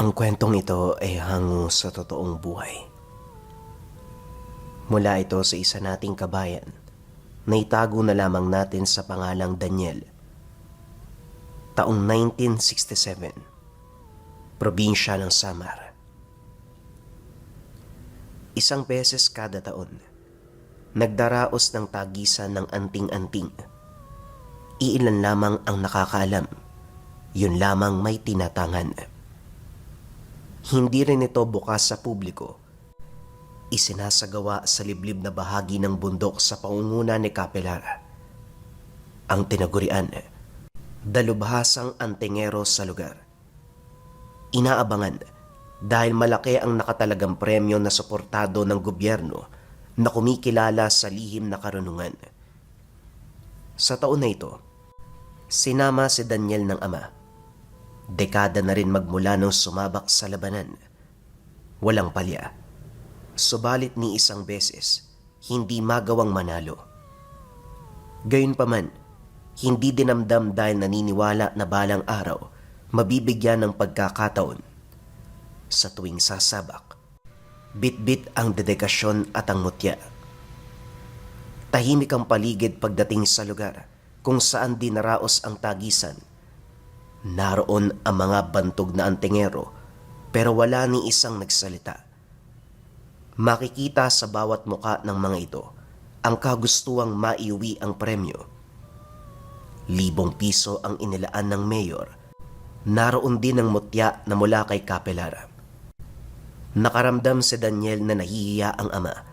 Ang kwentong ito ay hango sa totoong buhay. Mula ito sa isa nating kabayan na itago na lamang natin sa pangalang Daniel. Taong 1967, probinsya ng Samar. Isang beses kada taon, nagdaraos ng tagisan ng anting-anting. Iilan lamang ang nakakaalam, yun lamang may tinatangan. Hindi rin ito bukas sa publiko. Isinasagawa sa liblib na bahagi ng bundok sa pangunguna ni Kapelar. Ang tinagurian, dalubhasang antingero sa lugar. Inaabangan dahil malaki ang nakatalagang premyo na suportado ng gobyerno na kumikilala sa lihim na karunungan. Sa taon na ito, sinama si Daniel ng ama. Dekada na rin magmula nung sumabak sa labanan. Walang palya. Subalit ni isang beses, hindi magawang manalo. Gayunpaman, hindi dinamdam dahil naniniwala na balang araw, mabibigyan ng pagkakataon. Sa tuwing sasabak, bit-bit ang dedikasyon at ang mutya. Tahimik ang paligid pagdating sa lugar kung saan dinaraos ang tagisan. Naroon ang mga bantog na antingero pero wala ni isang nagsalita. Makikita sa bawat muka ng mga ito ang kagustuang maiuwi ang premyo. 1,000 piso ang inilaan ng mayor. Naroon din ang mutya na mula kay Kapelar. Nakaramdam si Daniel na nahihiya ang ama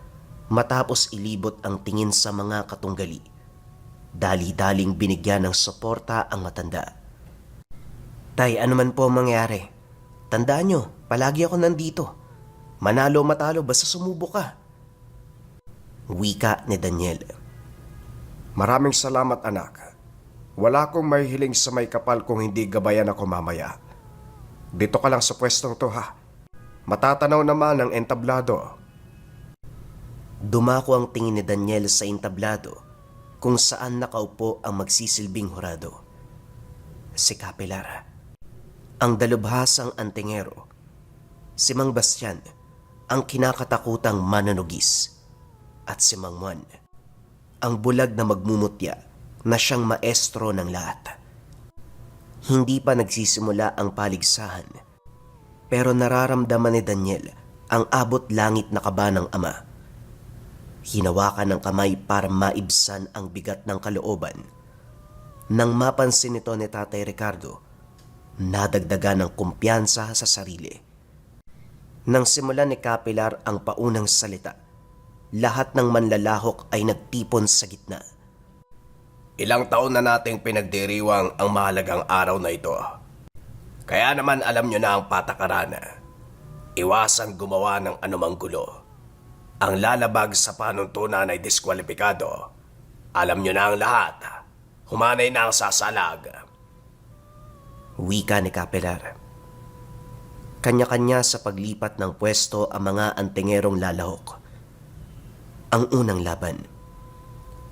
matapos ilibot ang tingin sa mga katunggali. Dali-daling binigyan ng suporta ang matanda. Tay, ano man po mangyari, tandaan nyo, palagi ako nandito. Manalo matalo basta sumubo ka. Wika ni Daniel. Maraming salamat anak. Wala akong may hiling sa may kapal kung hindi gabayan ako mamaya. Dito ka lang sa pwestong to ha. Matatanaw naman ang entablado. Dumako ang tingin ni Daniel sa entablado kung saan nakaupo ang magsisilbing hurado. Si Kapelar. Ang dalubhasang antingero, si Mang Bastian, ang kinakatakutang mananugis, at si Mang Juan, ang bulag na magmumutya na siyang maestro ng lahat. Hindi pa nagsisimula ang paligsahan, pero nararamdaman ni Daniel ang abot langit na kaba ng ama. Hinawakan ng kamay para maibsan ang bigat ng kalooban. Nang mapansin ito ni Tatay Ricardo, nadagdagan ng kumpiyansa sa sarili. Nang simulan ni Kapelar ang paunang salita, lahat ng manlalahok ay nagtipon sa gitna. Ilang taon na nating pinagdiriwang ang mahalagang araw na ito. Kaya naman alam nyo na ang patakaran. Iwasan gumawa ng anumang gulo. Ang lalabag sa panuntunan ay diskwalipikado. Alam nyo na ang lahat. Humanay na ang sasalag. Wika ni Kapelar. Kanya-kanya sa paglipat ng pwesto ang mga antingerong lalahok. Ang unang laban.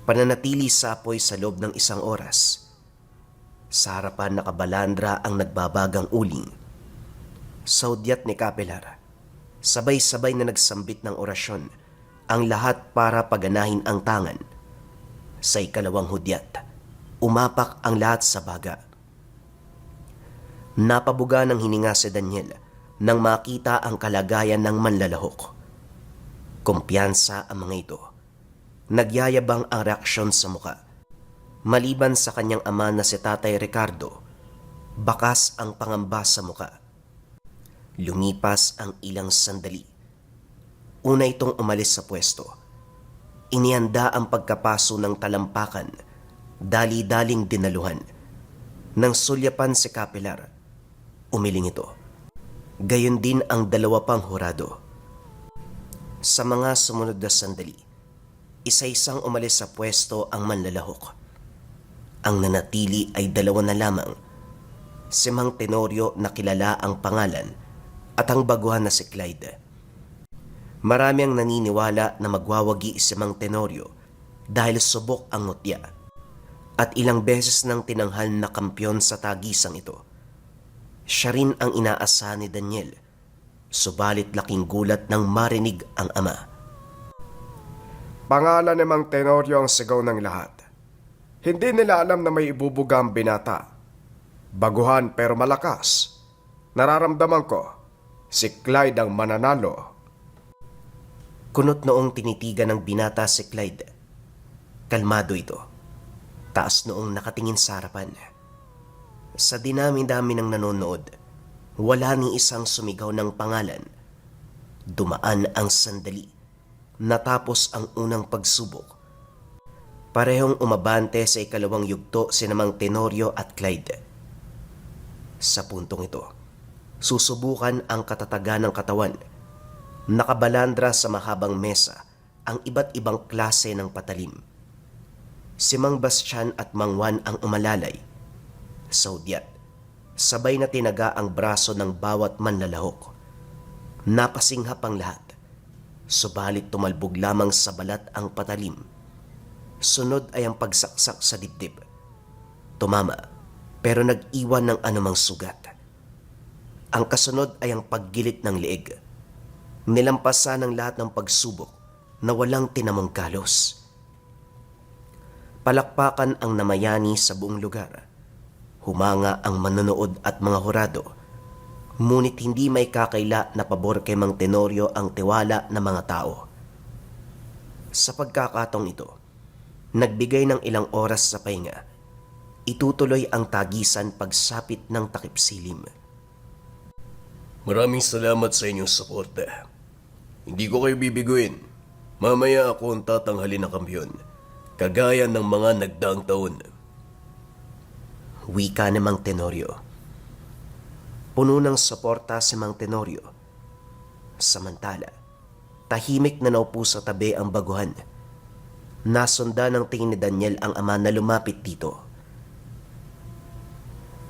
Pananatili sa apoy sa loob ng 1 oras. Sa harapan nakabalandra ang nagbabagang uling. Sa udyat ni Kapelar, sabay-sabay na nagsambit ng orasyon ang lahat para paganahin ang tangan. Sa ikalawang hudyat, umapak ang lahat sa baga. Napabuga ng hininga si Daniel nang makita ang kalagayan ng manlalahok. Kumpiyansa ang mga ito. Nagyayabang ang reaksyon sa muka. Maliban sa kanyang ama na si Tatay Ricardo, bakas ang pangamba sa muka. Lumipas ang ilang sandali. Una itong umalis sa pwesto. Inihanda ang pagkapaso ng talampakan, dali-daling dinaluhan. Nang sulyapan si Kapelar, umiling ito. Gayon din ang 2 pang hurado. Sa mga sumunod na sandali, isa-isang umalis sa pwesto ang manlalahok. Ang nanatili ay 2 na lamang. Si Mang Tenorio na kilala ang pangalan at ang baguhan na si Clyde. Marami ang naniniwala na magwawagi si Mang Tenorio dahil subok ang mutya. At ilang beses nang tinanghal na kampyon sa tagisang ito. Siya rin ang inaasahan ni Daniel, subalit laking gulat nang marinig ang ama. Pangalan ni Mang Tenorio ang sigaw ng lahat. Hindi nila alam na may ibubuga ang binata. Baguhan pero malakas. Nararamdaman ko, si Clyde ang mananalo. Kunot noong tinitigan ng binata si Clyde. Kalmado ito. Taas noong nakatingin sa harapan. Sa dinami-dami ng nanonood, wala ni isang sumigaw ng pangalan. Dumaan ang sandali. Natapos ang unang pagsubok. Parehong umabante sa ikalawang yugto sina Mang Tenorio at Clyde. Sa puntong ito, susubukan ang katatagan ng katawan. Nakabalandra sa mahabang mesa ang iba't ibang klase ng patalim. Si Mang Bastian at Mang Juan ang umalalay. Sa udyat, sabay na tinaga ang braso ng bawat manlalahok. Napasinghap ang lahat, subalit tumalbog lamang sa balat ang patalim. Sunod ay ang pagsaksak sa dibdib. Tumama, pero nag-iwan ng anumang sugat. Ang kasunod ay ang paggilit ng leeg. Nilampasan ng lahat ng pagsubok na walang tinamong kalos. Palakpakan ang namayani sa buong lugar. Humanga ang manonood at mga hurado. Ngunit hindi may kakaila na pabor kay Mang Tenorio ang tiwala ng mga tao. Sa pagkakataong ito, nagbigay ng ilang oras sa pahinga. Itutuloy ang tagisan pagsapit ng takip silim. Maraming salamat sa inyong suporta. Hindi ko kayo bibiguin. Mamaya ako ang tatanghalin na kampiyon, kagaya ng mga nagdaang taon. Wika ni Mang Tenorio. Puno ng suporta si Mang Tenorio. Samantala, tahimik na naupo sa tabi ang baguhan. Nasunda ng tingin ni Daniel ang ama na lumapit dito.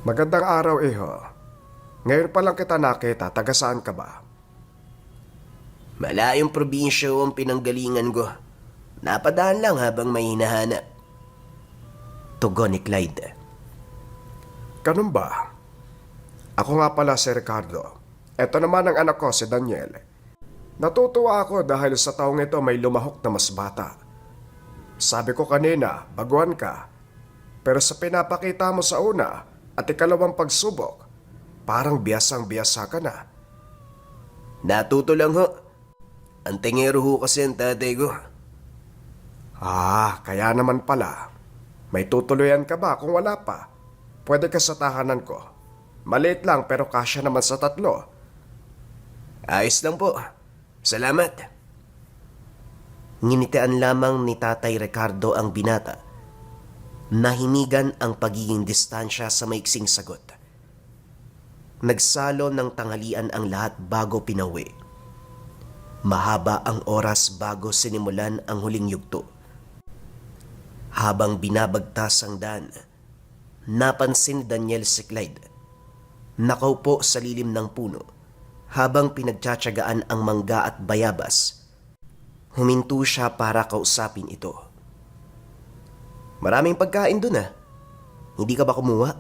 Magandang araw, Iho. Ngayon pa lang kita nakita, taga saan ka ba? Malayong probinsya ang pinanggalingan ko. Napadaan lang habang may hinahanap. Tugon ni Clyde. Ganun ba? Ako nga pala si Ricardo. Ito naman ang anak ko, si Daniel. Natutuwa ako dahil sa taong ito may lumahok na mas bata. Sabi ko kanina, baguhan ka. Pero sa pinapakita mo sa una at ikalawang pagsubok, parang biyasang-biyasa ka na. Natuto lang ho. Ang tingero ho kasi ang tatay ko. Kaya naman pala. May tutuloyan ka ba kung wala pa? Pwede ka sa tahanan ko. Maliit lang pero kasya naman sa 3. Ayos lang po. Salamat. Nginitian lamang ni Tatay Ricardo ang binata. Nahinigan ang pagiging distansya sa maiksing sagot. Nagsalo ng tanghalian ang lahat bago pinauwi. Mahaba ang oras bago sinimulan ang huling yugto. Habang binabagtas ang daan, napansin ni Daniel si Clyde. Nakaupo sa lilim ng puno habang pinagtsatsagaan ang mangga at bayabas. Huminto siya para kausapin ito. Maraming pagkain dun Hindi ka ba kumuha?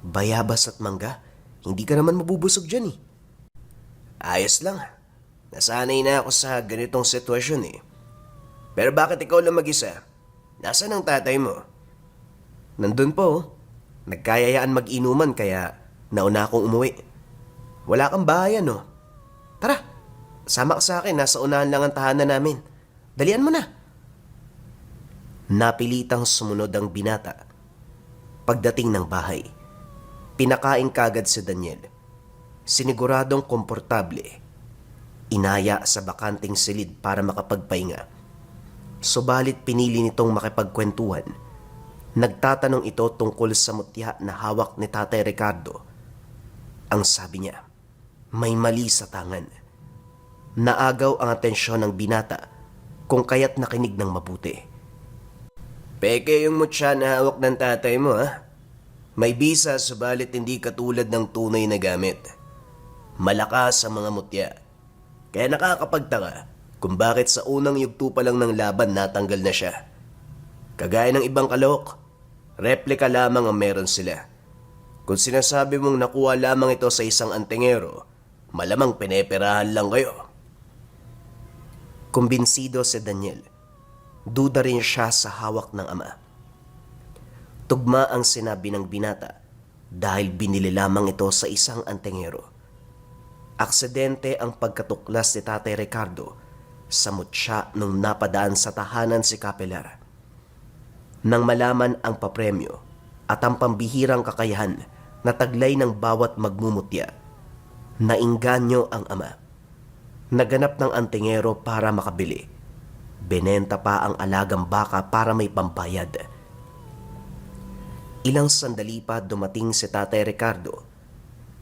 Bayabas at mangga, hindi ka naman mabubusog dyan Ayos lang. Nasanay na ako sa ganitong sitwasyon Pero bakit ikaw lang mag-isa? Nasaan ang tatay mo? Nandun po. Nagkayayaan mag-inuman kaya nauna akong umuwi. Wala kang bahayan Tara, sama ka sa akin. Nasa unahan lang ang tahanan namin. Dalian mo na. Napilitang sumunod ang binata. Pagdating ng bahay, pinakain kagad si Daniel. Siniguradong komportable. Inaya sa bakanting silid para makapagpahinga. Subalit pinili nitong makipagkwentuhan. Nagtatanong ito tungkol sa mutya na hawak ni Tatay Ricardo. Ang sabi niya, may mali sa tangan. Naagaw ang atensyon ng binata kung kaya't nakinig ng mabuti. Peke yung mutya na hawak ng tatay mo May bisa subalit hindi katulad ng tunay na gamit. Malakas ang mga mutya. Kaya nakakapagtaka kung bakit sa unang yugto pa lang ng laban natanggal na siya. Kagaya ng ibang kalahok, replika lamang ang meron sila. Kung sinasabi mong nakuha lamang ito sa isang antingero, malamang pineperahan lang kayo. Kumbinsido si Daniel. Duda rin siya sa hawak ng ama. Tugma ang sinabi ng binata dahil binili lamang ito sa isang antingero. Aksidente ang pagkatuklas ni Tatay Ricardo sa mutya nung napadaan sa tahanan si Capelar. Nang malaman ang papremyo at ang pambihirang kakayahan na taglay ng bawat magmumutya, nainganyo ang ama. Naganap ng antingero para makabili. Benenta pa ang alagang baka para may pambayad. Ilang sandali pa dumating si Tatay Ricardo.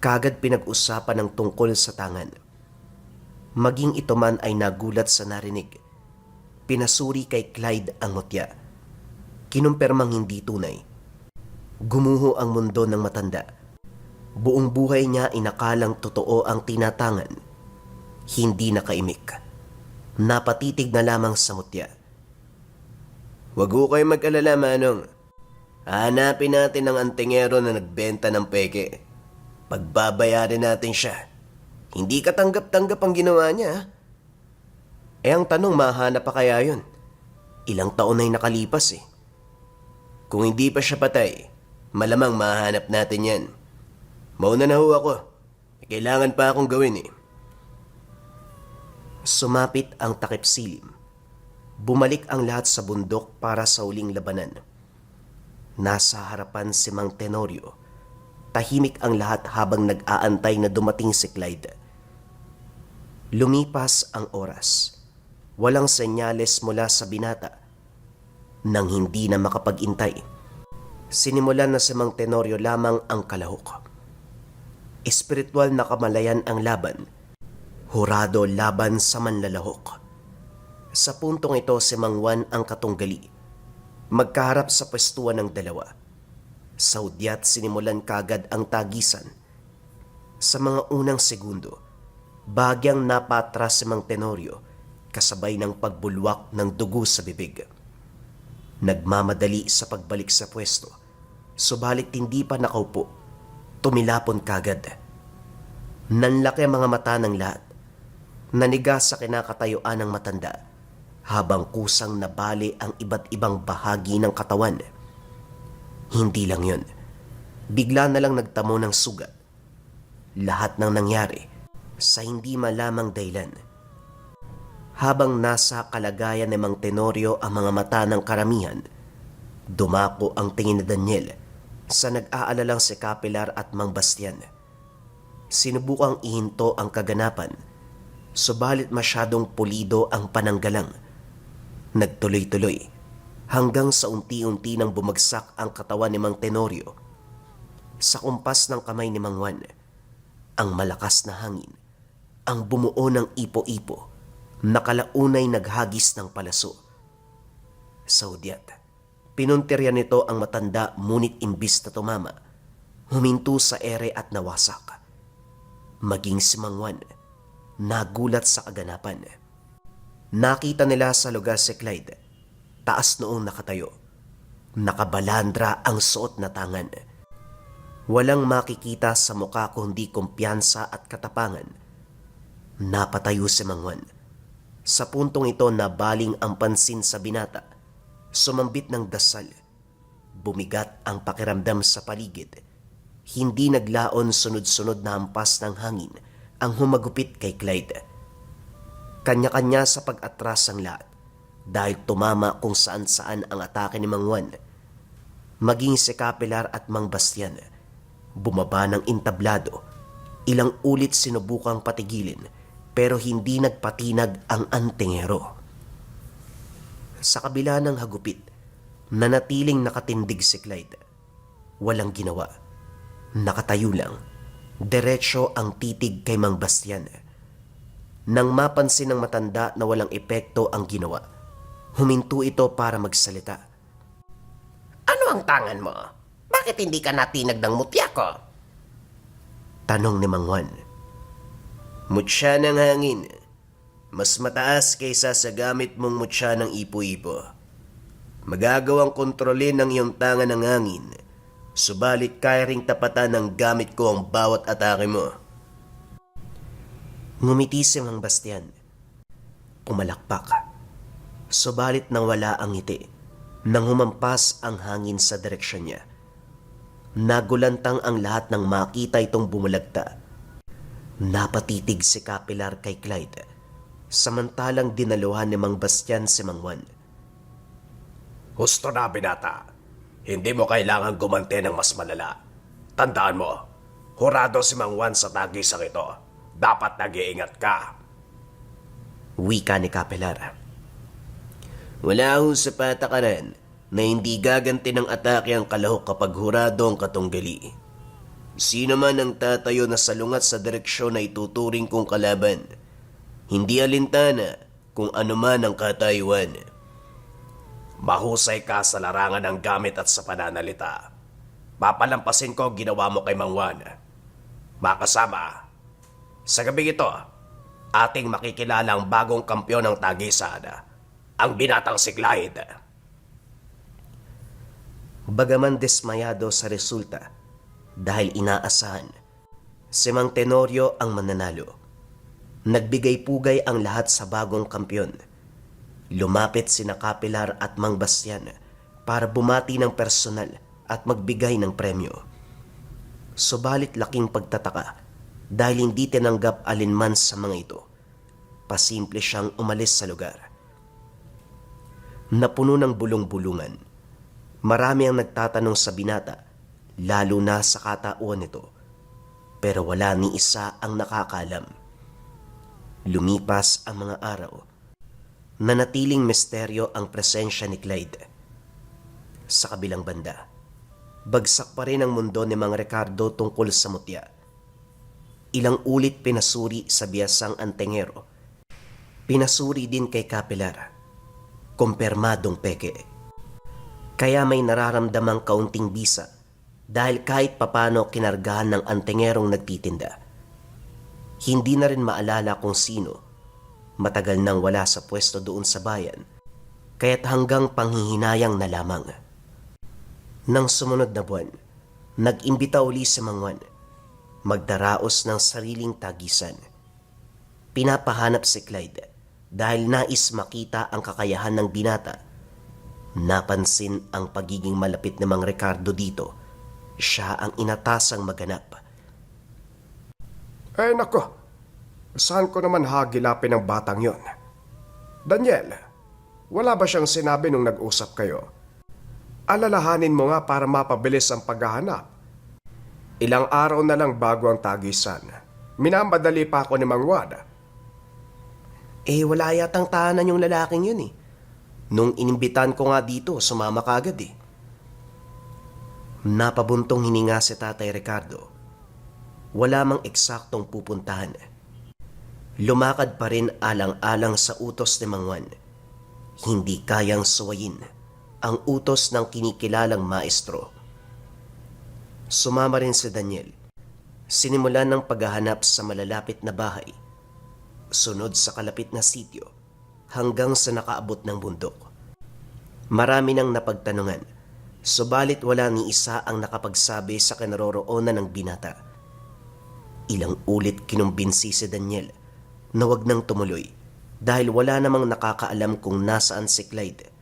Kagad pinag-usapan ng tungkol sa tangan. Maging ito man ay nagulat sa narinig. Pinasuri kay Clyde ang mutya. Kinumpirmang hindi tunay. Gumuho ang mundo ng matanda. Buong buhay niya inakalang totoo ang tinatangan. Hindi nakaimik. Napatitig na lamang sa mutya. Huwag ho kayo mag-alala, Manong. Hanapin natin ang antingero na nagbenta ng peke. Pagbabayarin natin siya. Hindi katanggap-tanggap ang ginawa niya. Ang tanong, mahanap pa kaya yun? Ilang taon na'y nakalipas eh. Kung hindi pa siya patay, malamang mahanap natin yan. Mauna na ho ako. Kailangan pa akong gawin eh. Sumapit ang takip silim. Bumalik ang lahat sa bundok para sa uling labanan. Nasa harapan si Mang Tenorio. Tahimik ang lahat habang nag-aantay na dumating si Clyde. Lumipas ang oras. Walang senyales mula sa binata. Nang hindi na makapag-intay, sinimulan na si Mang Tenorio lamang ang kalahok. Espiritual na kamalayan ang laban. Hurado laban sa manlalahok. Sa puntong ito si Mang Juan ang katunggali. Magkaharap sa pwestuhan ng dalawa. Sa hudyat sinimulan kagad ang tagisan. Sa mga unang segundo, bagyang napatras si Mang Tenorio kasabay ng pagbulwak ng dugo sa bibig. Nagmamadali sa pagbalik sa pwesto, subalit hindi pa nakaupo. Tumilapon kagad. Nanlaki ang mga mata ng lahat. Naniga sa kinakatayuan ng matanda habang kusang nabali ang iba't ibang bahagi ng katawan. Hindi lang yun. Bigla na lang nagtamo ng sugat. Lahat ng nangyari sa hindi malamang dahilan. Habang nasa kalagayan ni Mang Tenorio ang mga mata ng karamihan, dumako ang tingin ni Daniel sa nag-aalalang si Capelar at Mang Bastian. Sinubukang ihinto ang kaganapan, subalit masyadong pulido ang pananggalang. Nagtuloy-tuloy hanggang sa unti-unti nang bumagsak ang katawan ni Mang Tenorio. Sa kumpas ng kamay ni Mang Juan, ang malakas na hangin, ang bumuo ng ipo-ipo, nakalaunay naghagis ng palaso. Sa hudyat, pinuntirya nito ang matanda ngunit imbis na tumama, huminto sa ere at nawasak. Maging si Mang Juan, nagulat sa kaganapan. Nakita nila sa lugar si Clyde, taas noong nakatayo. Nakabalandra ang suot na tangan. Walang makikita sa mukha kundi kumpiyansa at katapangan. Napatayo si Mang Juan. Sa puntong ito nabaling ang pansin sa binata. Sumambit ng dasal. Bumigat ang pakiramdam sa paligid. Hindi naglaon sunod-sunod na hampas ng hangin ang humagupit kay Clyde. Kanya-kanya sa pag-atras ang lahat dahil tumama kung saan-saan ang atake ni Mang Juan. Maging si Capelar at Mang Bastian, bumaba ng intablado. Ilang ulit sinubukang patigilin pero hindi nagpatinag ang antingero. Sa kabila ng hagupit, nanatiling nakatindig si Clyde. Walang ginawa. Nakatayo lang. Diretso ang titig kay Mang Bastian. Nang mapansin ng matanda na walang epekto ang ginawa, huminto ito para magsalita. Ano ang tangan mo? Bakit hindi ka natinag ng mutya ko? Tanong ni Mang Juan. Mutya ng hangin. Mas mataas kaysa sa gamit mong mutya ng ipo-ipo. Magagawang kontrolin ng iyong tangan ng hangin Subalit kaya ring tapatan ng gamit ko ang bawat atake mo. Ngumiti si Mang Bastian. Pumalakpak. Subalit nawala ang ngiti nang humampas ang hangin sa direksyon niya. Nagulantang ang lahat nang makita itong bumulagta. Napatitig si Capelar kay Clyde, samantalang dinaluhan ni Mang Bastian si Mang Juan. Husto na, binata. Hindi mo kailangan gumante ng mas malala. Tandaan mo, hurado si Mang Juan sa tagisang ito. Dapat nag-iingat ka. Wika ni Capelar. Wala ho sa patakaran na hindi gaganti ng atake ang kalahok kapag hurado ang katunggali. Sino man ang tatayo na salungat sa direksyon na ituturing kong kalaban, hindi alintana kung ano man ang katayuan. Mahusay ka sa larangan ng gamit at sa pananalita. Papalampasin ko ang ginawa mo kay Mang Juan. Makasama, sa gabi ito, ating makikilala ang bagong kampyon ng tagisan, ang binatang si Clyde. Bagaman dismayado sa resulta, dahil inaasahan, si Mang Tenorio ang mananalo. Nagbigay-pugay ang lahat sa bagong kampyon. Lumapit sina Capelar at Mang Bastian para bumati ng personal at magbigay ng premyo. Subalit laking pagtataka dahil hindi tinanggap alinman sa mga ito. Pasimple siyang umalis sa lugar. Napuno ng bulong-bulungan. Marami ang nagtatanong sa binata, lalo na sa katauhan nito, pero wala ni isa ang nakakalam. Lumipas ang mga araw, nanatiling misteryo ang presensya ni Clyde. Sa kabilang banda, bagsak pa rin ang mundo ni Mang Ricardo tungkol sa mutya. Ilang ulit pinasuri sa biyasang Antingero. Pinasuri din kay Capelar. Kumpirmadong peke. Kaya may nararamdamang kaunting bisa dahil kahit papano kinargahan ng Antingerong nagtitinda. Hindi na rin maalala kung sino. Matagal nang wala sa pwesto doon sa bayan, kaya't hanggang panghihinayang na lamang. Nang sumunod na buwan, nag-imbita uli si Mang Juan magdaraos ng sariling tagisan. Pinapahanap si Clyde dahil nais makita ang kakayahan ng binata. Napansin ang pagiging malapit ni Mang Ricardo dito. Siya ang inatasang maganap. Nako, saan ko naman hagilapin ang batang yon? Daniel, wala ba siyang sinabi nung nag-usap kayo? Alalahanin mo nga para mapabilis ang paghahanap. Ilang araw na lang bago ang tagisan. Minamadali pa ako ni Mang Juan. Wala yatang tahanan yung lalaking yun eh. Nung inimbitan ko nga dito, sumama kagad eh. Napabuntong hininga si Tatay Ricardo. Wala mang eksaktong pupuntahan. Lumakad pa rin alang-alang sa utos ni Mang Juan. Hindi kayang suwayin ang utos ng kinikilalang maestro. Sumama rin si Daniel. Sinimulan ng paghahanap sa malalapit na bahay, sunod sa kalapit na sityo, hanggang sa nakaabot ng bundok. Marami nang napagtanungan, subalit wala ni isa ang nakapagsabi sa kinaroroonan ng binata. Ilang ulit kinumbinsi si Daniel na wag nang tumuloy dahil wala namang nakakaalam kung nasaan si Clyde.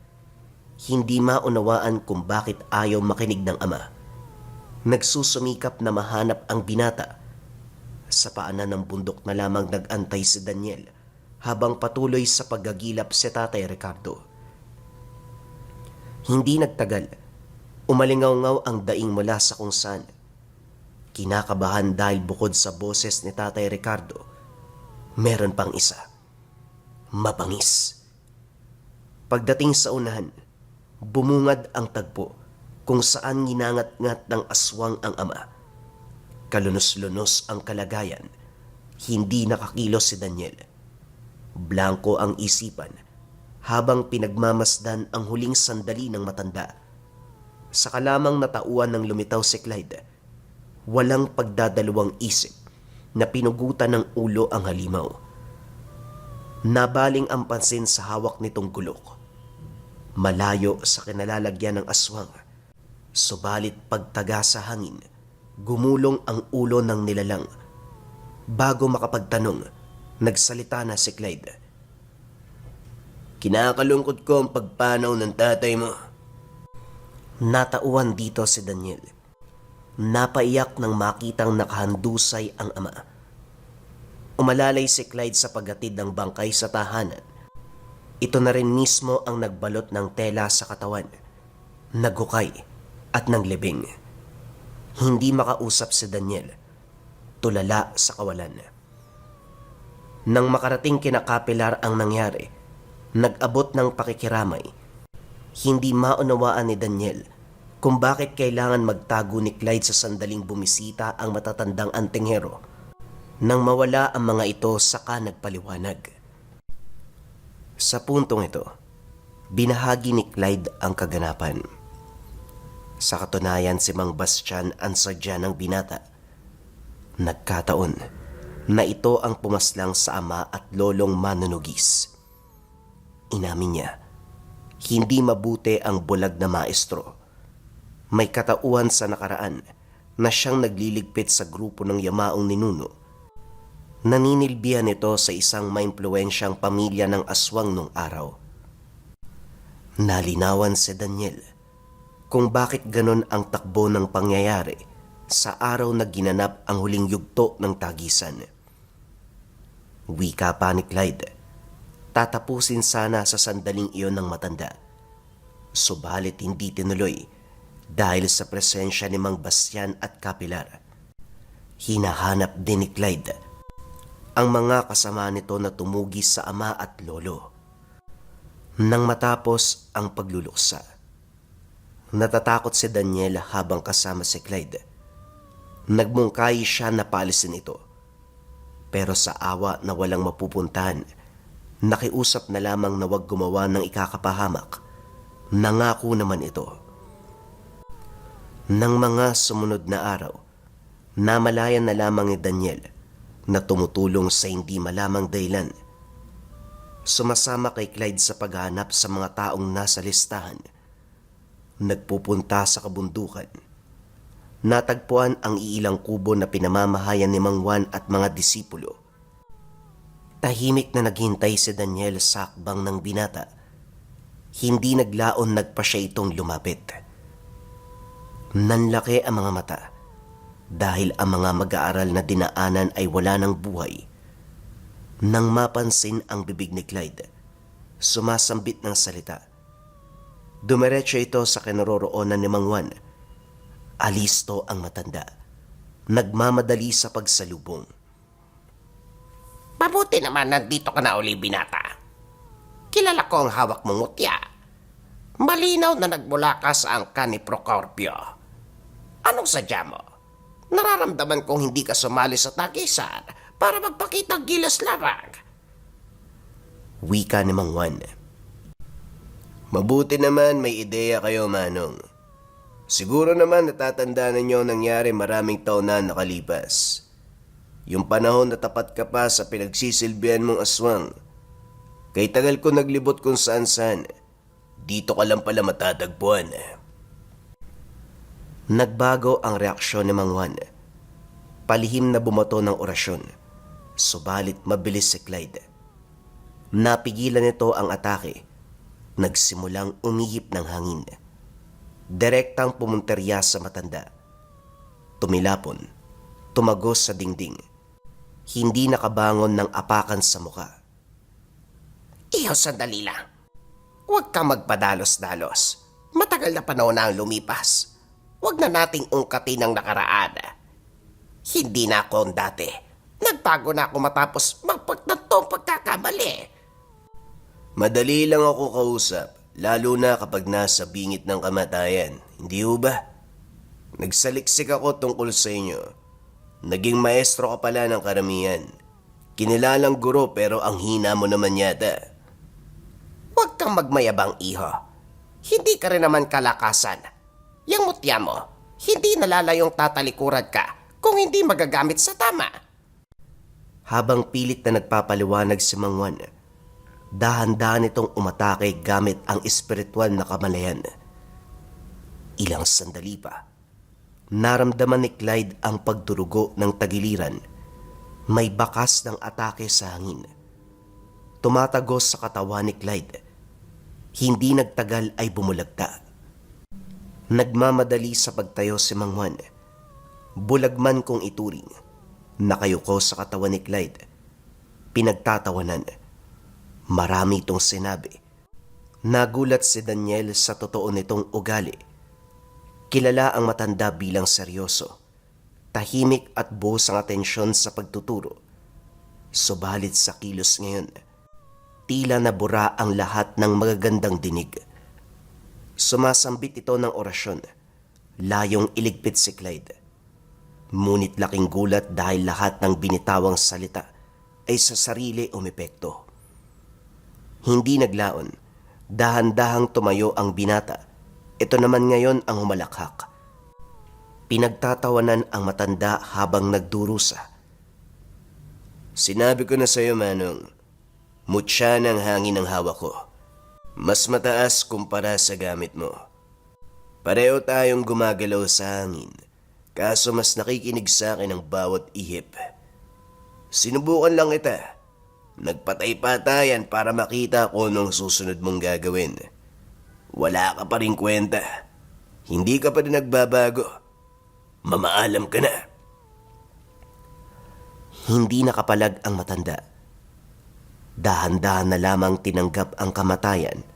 Hindi maunawaan kung bakit ayaw makinig ng ama. Nagsusumikap na mahanap ang binata. Sa paanan ng bundok na lamang nag-antay si Daniel habang patuloy sa paggagilap si Tatay Ricardo. Hindi nagtagal, umalingaw-ngaw ang daing mula sa kung saan. Kinakabahan dahil bukod sa boses ni Tatay Ricardo, meron pang isa. Mabangis. Pagdating sa unahan, bumungad ang tagpo kung saan ginangat-ngat ng aswang ang ama. Kalunos-lunos ang kalagayan, hindi nakakilos si Daniel. Blanko ang isipan habang pinagmamasdan ang huling sandali ng matanda. Sa kalamang natauan ng lumitaw si Clyde, walang pagdadalawang isip na pinugutan ng ulo ang halimaw. Nabaling ang pansin sa hawak nitong gulok. Malayo sa kinalalagyan ng aswang, Subalit pagtaga sa hangin, gumulong ang ulo ng nilalang. Bago makapagtanong, nagsalita na si Clyde. Kinakalungkot ko ang pagpanaw ng tatay mo. Natauhan dito si Daniel. Napaiyak nang makitang nakahandusay ang ama. Umalalay si Clyde sa paghatid ng bangkay sa tahanan. Ito na rin mismo ang nagbalot ng tela sa katawan, naghukay at nanglibing. Hindi makausap si Daniel, tulala sa kawalan. Nang makarating kina Kapilar ang nangyari, nag-abot ng pakikiramay. Hindi maunawaan ni Daniel kung bakit kailangan magtago ni Clyde sa sandaling bumisita ang matatandang antinghero. Nang mawala ang mga ito, saka nagpaliwanag. Sa puntong ito, binahagi ni Clyde ang kaganapan. Sa katunayan, si Mang Bastian ang sadya ng binata. Nagkataon na ito ang pumaslang sa ama at lolong manunugis. Inamin niya, hindi mabuti ang bulag na maestro. May katauhan sa nakaraan na siyang nagliligpit sa grupo ng yamaong ninuno. Naninilbihan ito sa isang maimpluwensyang pamilya ng aswang nung araw. Nalinawan si Daniel kung bakit ganon ang takbo ng pangyayari sa araw na ginanap ang huling yugto ng tagisan. Wika pa ni Clyde, tatapusin sana sa sandaling iyon ng matanda. Subalit hindi tinuloy dahil sa presensya ni Mang Bastian at Kapilar. Hinahanap din ni Clyde ang mga kasama nito na tumugis sa ama at lolo. Nang matapos ang pagluluksa, natatakot si Daniel habang kasama si Clyde. Nagmungkahi siya na paalisin ito. Pero sa awa na walang mapupuntahan, nakiusap na lamang na wag gumawa ng ikakapahamak. Nangako naman ito. Nang mga sumunod na araw, namalayan na lamang ni Daniel na tumutulong sa hindi malamang dahilan. Sumasama kay Clyde sa paghahanap sa mga taong nasa listahan. Nagpupunta sa kabundukan. Natagpuan ang iilang kubo na pinamamahayan ni Mang Juan at mga disipulo. Tahimik na naghintay si Daniel sa hakbang ng binata. Hindi naglaon nagpa siya itong lumapit. Nanlaki ang mga mata dahil ang mga mag-aaral na dinaanan ay wala ng buhay. Nang mapansin ang bibig ni Clyde, sumasambit ng salita. Dumiretso ito sa kinaroroonan ni Mang Juan. Alisto ang matanda. Nagmamadali sa pagsalubong. Mabuti naman nandito ka na uli, binata. Kilala ko ang hawak mong mutya. Malinaw na nagmula ka sa angkan ni Procorpio. Anong sadya mo? Nararamdaman kong hindi ka sumali sa tagisan para magpakitang gilas lamang. Wika ni Mang Juan. Mabuti naman may ideya kayo, Manong. Siguro naman natatandaan ninyo ang nangyari maraming taon na nakalipas. Yung panahon na tapat ka pa sa pinagsisilbihan mong aswang. Kay tagal ko naglibot kung saan-saan. Dito ka lang pala matatagpuan. Nagbago ang reaksyon ni Mang Juan. Palihim na bumato ng orasyon. Subalit mabilis si Clyde. Napigilan nito ang atake. Nagsimulang umihip ng hangin. Direktang pumunterya sa matanda. Tumilapon. Tumagos sa dingding. Hindi nakabangon ng apakan sa muka. Iho, sandali lang. Huwag kang magpadalos-dalos. Matagal na panahon na ang lumipas. Huwag na nating ungkatin ang nakaraan. Hindi na ako ang dati. Nagbago na ako matapos magpagtantong pagkakamali. Madali lang ako kausap, lalo na kapag nasa bingit ng kamatayan. Hindi ho ba? Nagsaliksik ako tungkol sa inyo. Naging maestro ka pala ng karamihan. Kinilalang guro pero ang hina mo naman yata. Huwag kang magmayabang, iho. Hindi ka rin naman kalakasan. Yang mutya mo, hindi nalalayong tatalikuran ka kung hindi magagamit sa tama. Habang pilit na nagpapaliwanag si Mang Juan, dahan-dahan itong umatake gamit ang espiritual na kamalayan. Ilang sandali pa, naramdaman ni Clyde ang pagdurugo ng tagiliran. May bakas ng atake sa hangin. Tumatagos sa katawan ni Clyde. Hindi nagtagal ay bumulagta. Nagmamadali sa pagtayo si Mang Juan. Bulag man kung ituring. Nakayuko sa katawan ni Clyde. Pinagtatawanan. Marami itong sinabi. Nagulat si Daniel sa totoo nitong ugali. Kilala ang matanda bilang seryoso. Tahimik at buhos ang atensyon sa pagtuturo. Subalit sa kilos ngayon, tila nabura ang lahat ng magagandang dinig. Sumasambit ito ng orasyon. Layong iligpit si Clyde. Ngunit laking gulat dahil lahat ng binitawang salita ay sa sarili umepekto. Hindi naglaon. Dahan-dahang tumayo ang binata. Ito naman ngayon ang humalakhak. Pinagtatawanan ang matanda habang nagdurusa. Sinabi ko na sa'yo, Manong. Mutya ng hangin ang hawak ko. Mas mataas kumpara sa gamit mo. Pareho tayong gumagalaw sa hangin. Kaso mas nakikinig sa akin ang bawat ihip. Sinubukan lang kita. Nagpatay-patayan para makita ko anong susunod mong gagawin. Wala ka pa rin kwenta. Hindi ka pa rin nagbabago. Mamaalam ka na. Hindi nakapalag ang matanda. Dahan-dahan na lamang tinanggap ang kamatayan.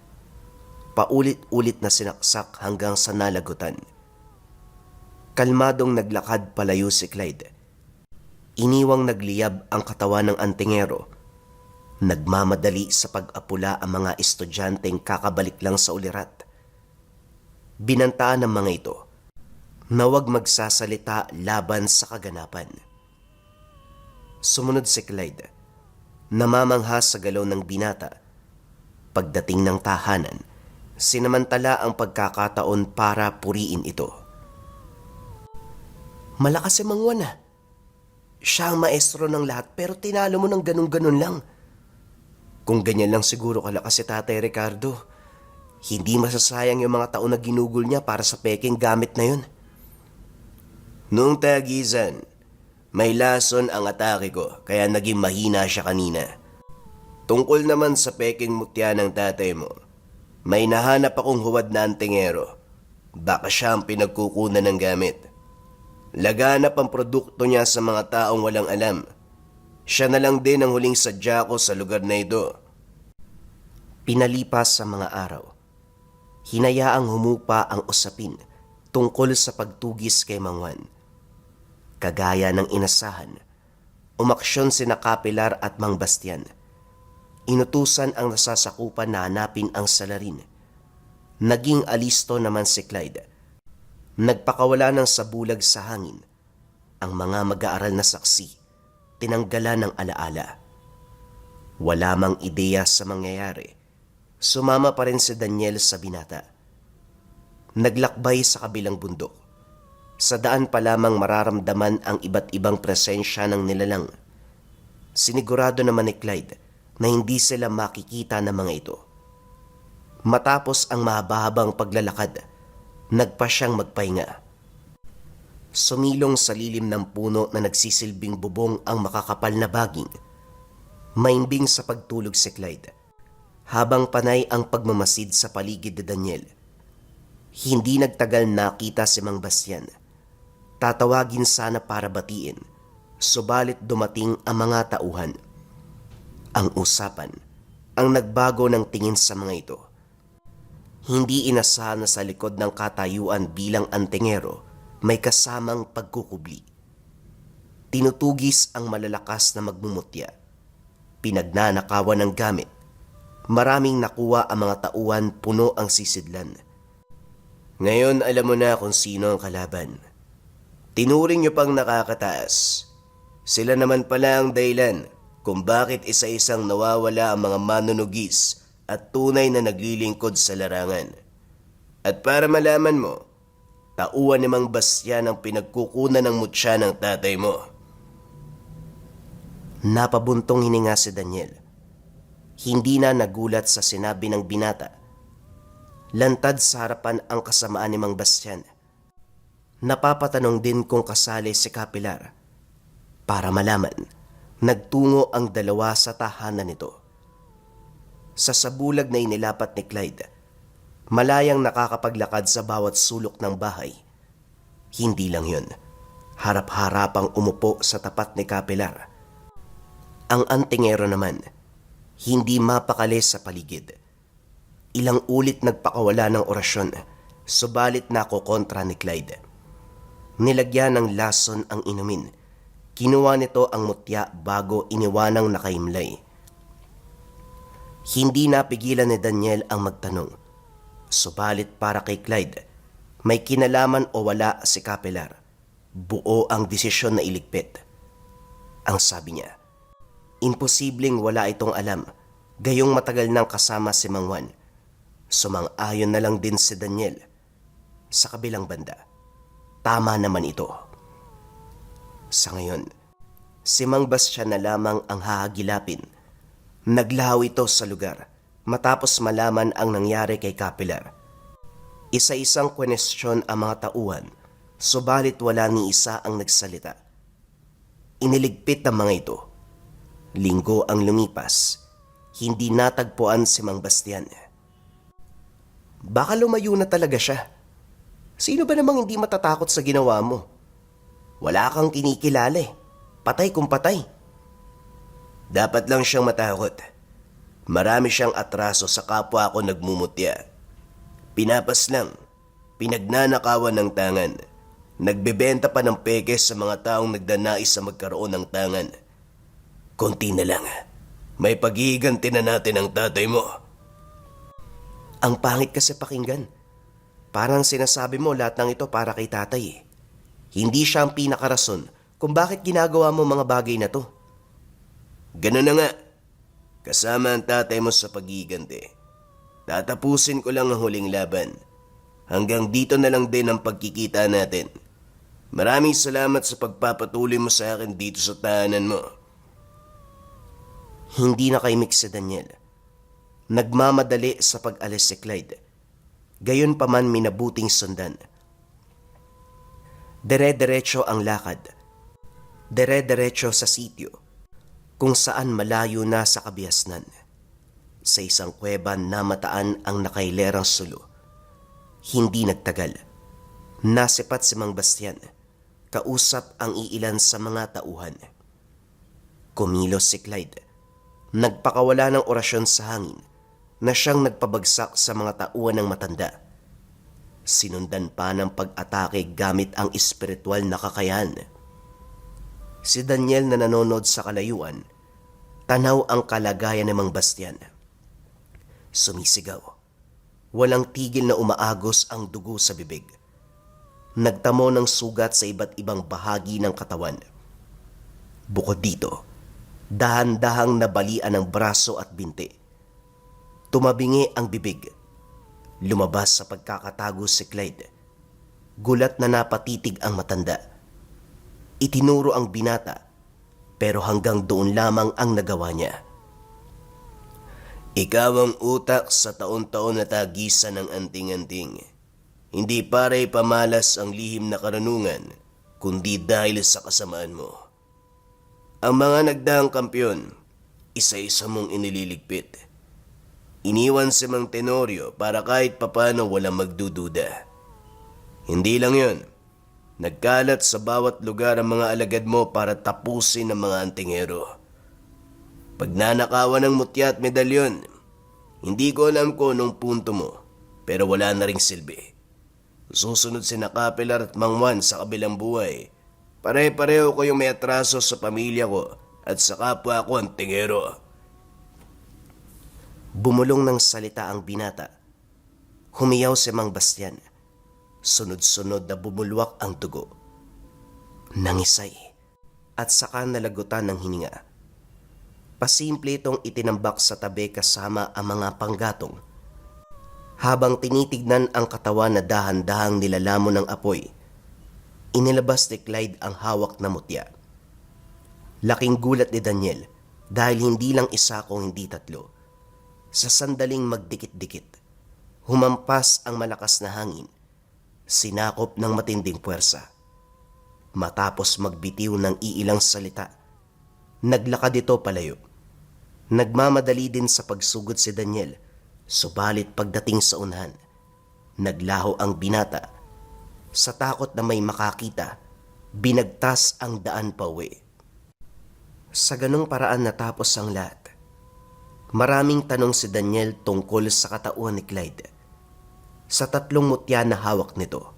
Paulit-ulit na sinaksak hanggang sa nalagutan. Kalmadong naglakad palayo si Clyde. Iniwang nagliyab ang katawan ng antingero. Nagmamadali sa pag-apula ang mga estudyanteng kakabalik lang sa ulirat. Binantaan ng mga ito na huwag magsasalita laban sa kaganapan. Sumunod si Clyde, namamangha sa galaw ng binata. Pagdating ng tahanan, sinamantala ang pagkakataon para puriin ito. Malakas si Mang Juan ah. Siya ang maestro ng lahat pero tinalo mo ng ganun-ganun lang. Kung ganyan lang siguro kalakas si Tatay Ricardo, hindi masasayang yung mga taon na ginugol niya para sa peking gamit na yun. Noong tagisan, may lason ang atake ko kaya naging mahina siya kanina. Tungkol naman sa peking mutya ng tatay mo, may nahanap akong huwad na antingero. Baka siya ang pinagkukunan ng gamit. Laganap ang produkto niya sa mga taong walang alam. Siya na lang din ang huling sadya ko sa lugar na ito. Pinalipas sa mga araw, hinayaang humupa ang usapin tungkol sa pagtugis kay Mang Juan. Kagaya ng inasahan, umaksyon sina Kapilar at Mang Bastian. Inutusan ang nasasakupan na hanapin ang salarin. Naging alisto naman si Clyde. Nagpakawala ng sabulag sa hangin. Ang mga mag-aaral na saksi, tinanggalan ng alaala. Wala mang ideya sa mangyayari. Sumama pa rin si Daniel sa binata. Naglakbay sa kabilang bundok. Sa daan pa lamang mararamdaman ang iba't ibang presensya ng nilalang. Sinigurado naman ni Clyde na hindi sila makikita ng mga ito. Matapos ang mahabahabang paglalakad, nagpa siyang magpahinga. Sumilong sa lilim ng puno na nagsisilbing bubong ang makakapal na baging. Maimbing sa pagtulog si Clyde, habang panay ang pagmamasid sa paligid ni Daniel. Hindi nagtagal nakita si Mang Bastian. Tatawagin sana para batiin, subalit dumating ang mga tauhan. Ang usapan, ang nagbago ng tingin sa mga ito. Hindi inasahan na sa likod ng katayuan bilang antingero, may kasamang pagkukubli. Tinutugis ang malalakas na magmumutya. Pinagnanakawan ng gamit. Maraming nakuha ang mga tauhan, puno ang sisidlan. Ngayon alam mo na kung sino ang kalaban. Tinuring niyo pang nakakataas. Sila naman pala ang dahilan kung bakit isa-isang nawawala ang mga manunugis at tunay na naglilingkod sa larangan. At para malaman mo, tauhan ni Mang Bastian ang pinagkukunan ng mutya ng tatay mo. Napabuntong hininga si Daniel. Hindi na nagulat sa sinabi ng binata. Lantad sa harapan ang kasamaan ni Mang Bastian. Napapatanong din kung kasali si Kapilar. Para malaman, nagtungo ang dalawa sa tahanan nito. Sa sabulag na inilapat ni Clyde, malayang nakakapaglakad sa bawat sulok ng bahay. Hindi lang yun, harap-harapang umupo sa tapat ni Kapilar. Ang antingero naman, hindi mapakali sa paligid. Ilang ulit nagpakawala ng orasyon, subalit nakokontra ni Clyde. Nilagyan ng lason ang inumin. Kinuha nito ang mutya bago iniwanang nakaimlay. Hindi napigilan ni Daniel ang magtanong. Subalit para kay Clyde, may kinalaman o wala si Kapilar. Buo ang desisyon na iligpit. Ang sabi niya, imposibleng wala itong alam, gayong matagal nang kasama si Mang Juan. Sumang-ayon na lang din si Daniel. Sa kabilang banda, tama naman ito. Sa ngayon, si Mang Bastian na lamang ang hahagilapin. Naglaho ito sa lugar matapos malaman ang nangyari kay Kapilar. Isa-isang kwenestyon ang mga tauhan, subalit wala ni isa ang nagsalita. Iniligpit ang mga ito. Linggo ang lumipas, hindi natagpuan si Mang Bastian. Baka lumayo na talaga siya. Sino ba namang hindi matatakot sa ginawa mo? Wala kang kinikilala eh. Patay kung patay. Dapat lang siyang matakot. Marami siyang atraso sa kapwa ko nagmumutya. Pinapas lang, pinagnanakawan ng tangan. Nagbebenta pa ng peke sa mga taong nagdanais sa magkaroon ng tangan. Konti na lang, may paghihiganti na natin ang tatay mo. Ang pangit kasi pakinggan. Parang sinasabi mo lahat ng ito para kay tatay eh. Hindi siya ang pinakarason kung bakit ginagawa mo mga bagay na to. Ganun na nga. Kasama ang tatay mo sa paghihiganti. Tatapusin ko lang ang huling laban. Hanggang dito na lang din ang pagkikita natin. Maraming salamat sa pagpapatuloy mo sa akin dito sa tahanan mo. Hindi na kaimik si Daniel. Nagmamadali sa pag-alis si Clyde. Gayon pa man minabuting sundan. Dire-diretso ang lakad. Dire-diretso sa sityo kung saan malayo na sa kabiasnan. Sa isang kuweba na mataan ang nakailerang sulo. Hindi nagtagal. Nasipat si Mang Bastian. Kausap ang iilan sa mga tauhan. Kumilos si Clyde. Nagpakawala ng orasyon sa hangin na siyang nagpabagsak sa mga tauhan ng matanda. Sinundan pa ng pag-atake gamit ang espiritual na kakayahan. Si Daniel na nanonood sa kalayuan, tanaw ang kalagayan ng Mang Bastian. Sumisigaw. Walang tigil na umaagos ang dugo sa bibig. Nagtamo ng sugat sa iba't ibang bahagi ng katawan. Bukod dito, dahan-dahang nabalian ang braso at binti. Tumabingi ang bibig. Lumabas sa pagkakatago si Clyde. Gulat na napatitig ang matanda. Itinuro ang binata, pero hanggang doon lamang ang nagawa niya. Ikaw ang utak sa taon-taon na tagisan ng anting-anting. Hindi paray pamalas ang lihim na karunungan, kundi dahil sa kasamaan mo. Ang mga nagdaang kampyon, isa-isa mong inililigpit. Iniwan si Mang Tenorio para kahit papano walang magdududa. Hindi lang yun. Nagkalat sa bawat lugar ang mga alagad mo para tapusin ang mga antingero. Pagnanakawan ng mutya at medalyon, hindi ko alam kung anong punto mo, pero wala na ring silbi. Susunod si Kapilar at Mang Juan sa kabilang buhay. Pare-pareho ko yung may atraso sa pamilya ko at sa kapwa ko antingero. Bumulong ng salita ang binata. Humiyaw si Mang Bastian. Sunod-sunod na bumulwak ang dugo. Nangisay at saka nalagutan ng hininga. Pasimple itong itinambak sa tabi kasama ang mga panggatong. Habang tinitignan ang katawan na dahan-dahang nilalamon ng apoy, inilabas ni Clyde ang hawak na mutya. Laking gulat ni Daniel dahil hindi lang isa kung hindi tatlo. Sa sandaling magdikit-dikit, Humampas ang malakas na hangin, sinakop ng matinding puwersa. Matapos magbitiw ng iilang salita, naglakad ito palayo. Nagmamadali din sa pagsugod si Daniel, subalit pagdating sa unahan, naglaho ang binata. Sa takot na may makakita, binagtas ang daan pauwi. Sa ganong paraan natapos ang lahat. Maraming tanong si Daniel tungkol sa katauhan ni Clyde, sa 3 mutya na hawak nito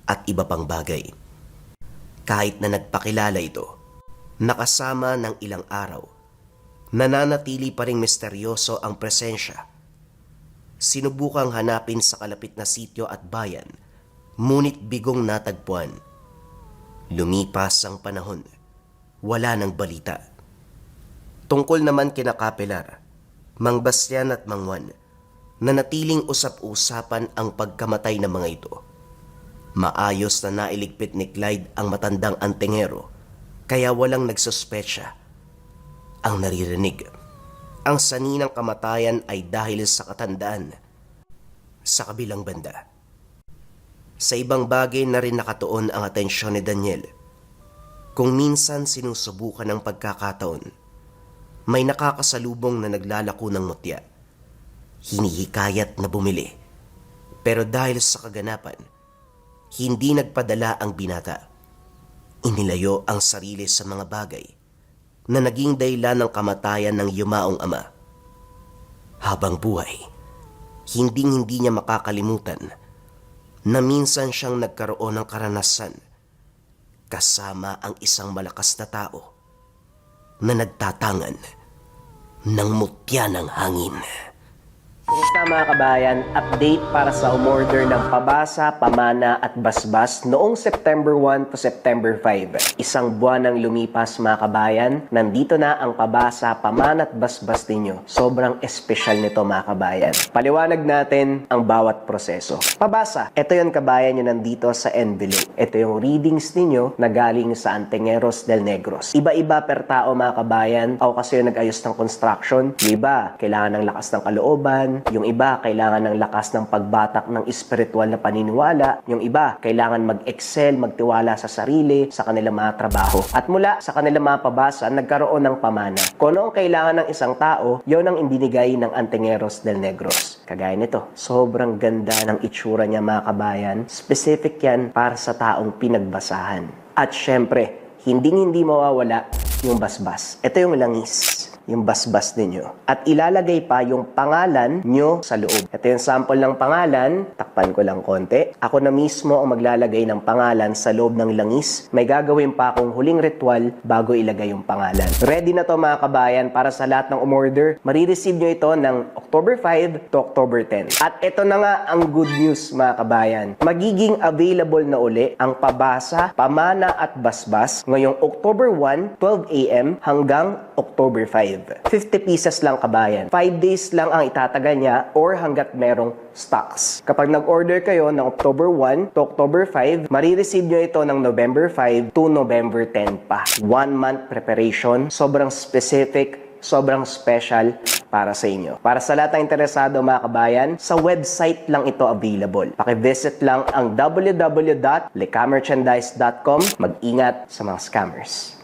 at iba pang bagay. Kahit na nagpakilala ito, nakasama ng ilang araw, nananatili pa ring misteryoso ang presensya. Sinubukang hanapin sa kalapit na sityo at bayan, ngunit bigong natagpuan. Lumipas ang panahon, wala nang balita. Tungkol naman kina Kapelar, Mang Bastian at Mang Juan, nanatiling usap-usapan ang pagkamatay ng mga ito. Maayos na nailigpit ni Clyde ang matandang antingero, kaya walang nagsuspetsya. Ang naririnig, ang saninang kamatayan ay dahil sa katandaan. Sa kabilang banda, sa ibang bagay na rin nakatuon ang atensyon ni Daniel. Kung minsan sinusubukan ng pagkakataon, may nakakasalubong na naglalako ng mutya. Hinihikayat na bumili. Pero dahil sa kaganapan, hindi nagpadala ang binata. Inilayo ang sarili sa mga bagay na naging dahilan ng kamatayan ng yumaong ama. Habang buhay, hindi niya makakalimutan na minsan siyang nagkaroon ng karanasan kasama ang isang malakas na tao na nagtatangan ng mutya ng hangin. Kumusta mga kabayan? Update para sa umorder ng pabasa, pamana at basbas noong September 1 to September 5. Isang buwan ang lumipas mga kabayan. Nandito na ang pabasa, pamana at basbas ninyo. Sobrang espesyal nito mga kabayan. Paliwanag natin ang bawat proseso. Pabasa, ito yung kabayan nyo nandito sa envelope. Ito yung readings ninyo na galing sa Antengeros del Negros. Iba-iba per tao mga kabayan. Ako kasi yung nag-ayos ng construction. Yung iba, kailangan ng lakas ng kalooban. Yung iba, kailangan ng lakas ng pagbatak ng espiritual na paniniwala. Yung iba, kailangan mag-excel, magtiwala sa sarili, sa kanilang mga trabaho. At mula sa kanilang mga pabasa, nagkaroon ng pamana. Kung ano ang kailangan ng isang tao, yon ang ibinigay ng Antengeros del Negros. Kagaya nito, sobrang ganda ng itsura niya mga kabayan. Specific yan para sa taong pinagbasahan. At syempre, hindi mawawala yung basbas. Ito yung langis, yung basbas ninyo. At ilalagay pa yung pangalan nyo sa loob. Ito yung sample ng pangalan. Takpan ko lang konti. Ako na mismo ang maglalagay ng pangalan sa loob ng langis. May gagawin pa akong huling ritual bago ilagay yung pangalan. Ready na to mga kabayan para sa lahat ng umorder. Marireceive nyo ito ng October 5 to October 10. At ito na nga ang good news mga kabayan. Magiging available na uli ang pabasa, pamana at basbas ngayong October 1, 12 a.m. hanggang October 5. 50 pieces lang kabayan. 5 days lang ang itatagal niya or hanggat merong stocks. Kapag nag-order kayo ng October 1 to October 5, marireceive nyo ito ng November 5 to November 10 pa. 1 month preparation. Sobrang specific, sobrang special para sa inyo. Para sa lahat ng interesado mga kabayan, sa website lang ito available. Paki-visit lang ang www.lecamerchandise.com. Mag-ingat sa mga scammers.